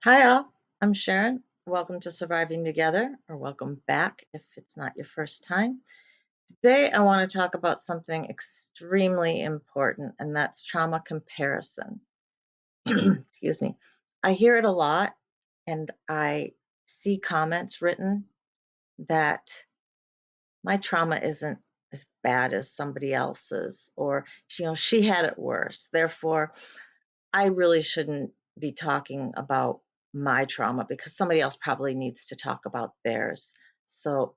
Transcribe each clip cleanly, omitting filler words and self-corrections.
Hi, all. I'm Sharon. Welcome to Surviving Together, or welcome back if it's not your first time. Today, I want to talk about something extremely important, and that's trauma comparison. Excuse me. I hear it a lot, and I see comments written that my trauma isn't as bad as somebody else's, or she had it worse. Therefore, I really shouldn't be talking about my trauma because somebody else probably needs to talk about theirs. So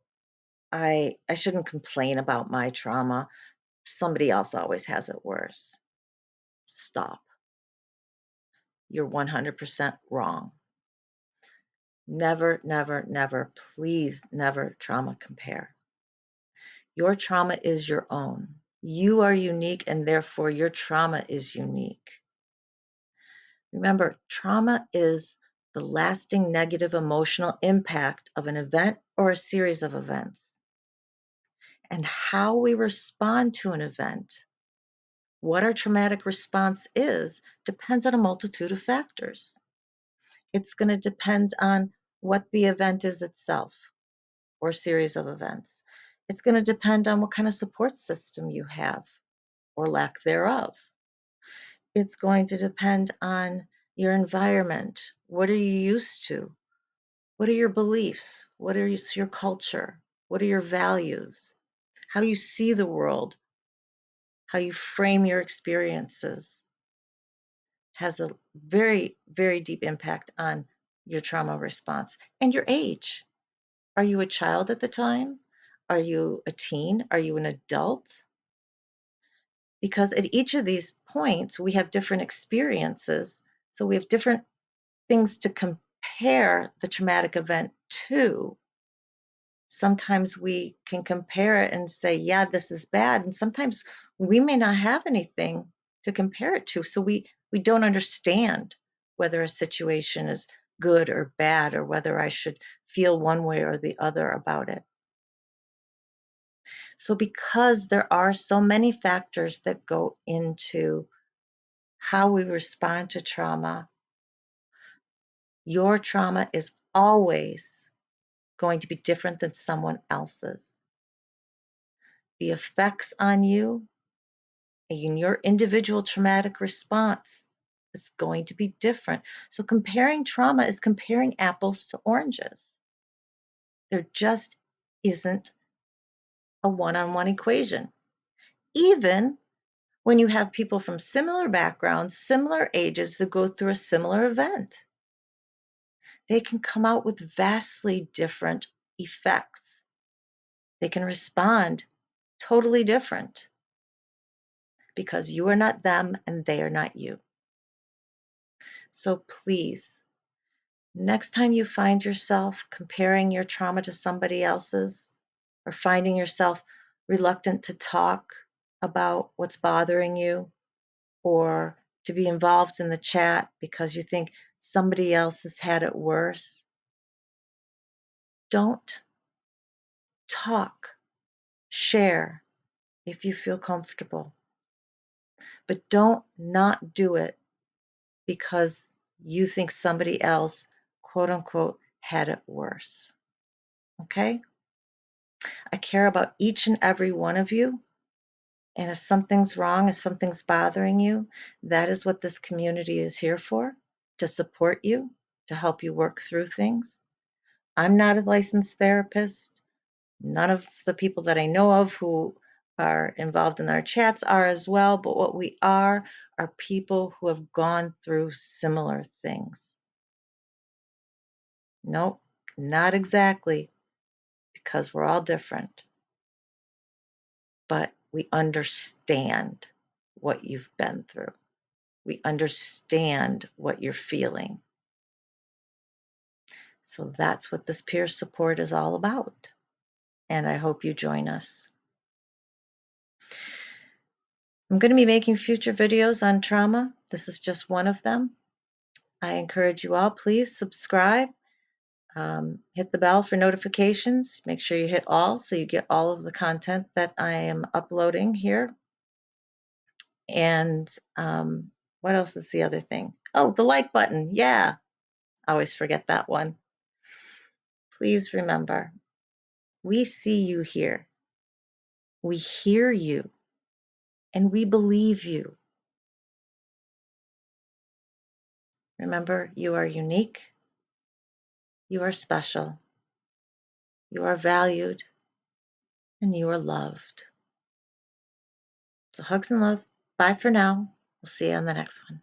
I shouldn't complain about my trauma. Somebody else always has it worse. Stop. You're 100% wrong. Never, never, never, please never trauma compare. Your trauma is your own. You are unique, and therefore your trauma is unique. Remember, trauma is the lasting negative emotional impact of an event or a series of events. And how we respond to an event, what our traumatic response is, depends on a multitude of factors. It's going to depend on what the event is itself or series of events. It's going to depend on what kind of support system you have or lack thereof. It's going to depend on your environment. What are you used to? What are your beliefs? What is your culture? What are your values? How you see the world, how you frame your experiences has a very, very deep impact on your trauma response and your age. Are you a child at the time? Are you a teen? Are you an adult? Because at each of these points, we have different experiences. So we have different things to compare the traumatic event to. Sometimes we can compare it and say, yeah, this is bad. And sometimes we may not have anything to compare it to. So we don't understand whether a situation is good or bad, or whether I should feel one way or the other about it. So because there are so many factors that go into how we respond to trauma, your trauma is always going to be different than someone else's. The effects on you and your individual traumatic response is going to be different. So comparing trauma is comparing apples to oranges. There just isn't a one-on-one equation. Even when you have people from similar backgrounds, similar ages that go through a similar event, they can come out with vastly different effects. They can respond totally different because you are not them and they are not you. So please, next time you find yourself comparing your trauma to somebody else's, or finding yourself reluctant to talk about what's bothering you, or to be involved in the chat because you think somebody else has had it worse, don't talk. Share if you feel comfortable. But don't not do it because you think somebody else, quote unquote, had it worse. Okay? I care about each and every one of you. And if something's wrong, if something's bothering you, that is what this community is here for, to support you, to help you work through things. I'm not a licensed therapist. None of the people that I know of who are involved in our chats are as well. But what we are people who have gone through similar things. Nope, not exactly, because we're all different. But we understand what you've been through. We understand what you're feeling. So that's what this peer support is all about. And I hope you join us. I'm going to be making future videos on trauma. This is just one of them. I encourage you all, please subscribe, hit the bell for notifications. Make sure you hit all so you get all of the content that I am uploading here. And what else is the other thing? Oh, the like button. Yeah, I always forget that one. Please remember, we see you here, we hear you, and we believe you. Remember, you are unique, you are special, you are valued, and you are loved. So hugs and love. Bye for now. We'll see you on the next one.